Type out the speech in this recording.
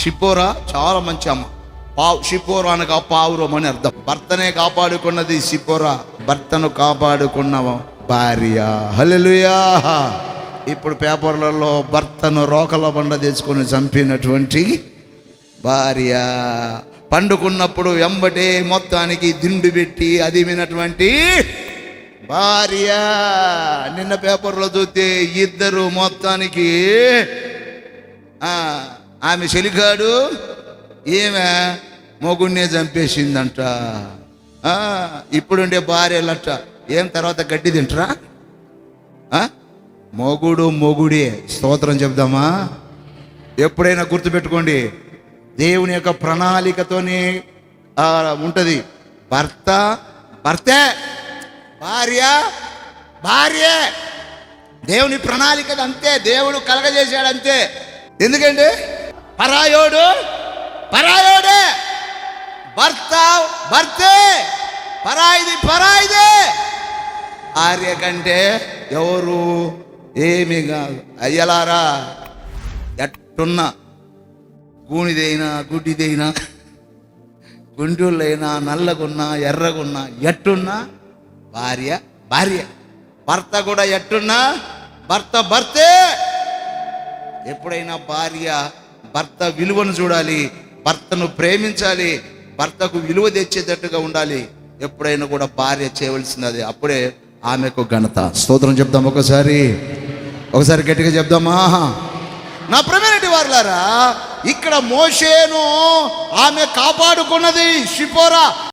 షిపోరా చాలా మంచి అమ్మ. షిపోరా అనగా పావురం అని అర్థం. భర్తనే కాపాడుకున్నది షిపోరా, భర్తను కాపాడుకున్న భార్య. హల్లెలూయా. ఇప్పుడు పేపర్లలో భర్తను రోకల బండ తెచ్చుకొని చంపినటువంటి భార్య, పండుకున్నప్పుడు వెంబటే మొత్తానికి దిండు పెట్టి అది వినటువంటి భార్య. నిన్న పేపర్లో చూస్తే ఇద్దరు మొత్తానికి ఆమె చెలిగాడు, ఈమె మొగుడినే చంపేసిందంట. ఇప్పుడుండే భార్యలట ఏం తర్వాత గడ్డి తింటరా? మొగుడే. స్తోత్రం చెప్దామా? ఎప్పుడైనా గుర్తుపెట్టుకోండి, దేవుని యొక్క ప్రణాళికతోనే ఉంటుంది. భర్త భర్తే, భార్యే. దేవుని ప్రణాళిక అంతే, దేవుడు కలగజేశాడు అంతే. ఎందుకంటే పరాయోడే, భర్తే, పరాయిదే. భార్య కంటే ఎవరు ఏమి కాదు. అయ్యలారా, ఎట్టున్నా గూనిదైనా గుడ్డిదైనా గుంటూళ్ళైనా నల్లగున్నా ఎర్రగున్నా ఎట్టున్నా భార్య. భర్త కూడా ఎట్టున్నా భర్తే. ఎప్పుడైనా భార్య భర్త విలువను చూడాలి, భర్తను ప్రేమించాలి, భర్తకు విలువ తెచ్చేటట్టుగా ఉండాలి. ఎప్పుడైనా కూడా భార్య చేయవలసినది, అప్పుడే ఆమెకు ఘనత. స్తోత్రం చెప్దాం. ఒకసారి గట్టిగా చెప్దామా? నా ప్రియమైనటువంటి వారులారా, ఇక్కడ మోషేను ఆమె కాపాడుకున్నది షిపోరా.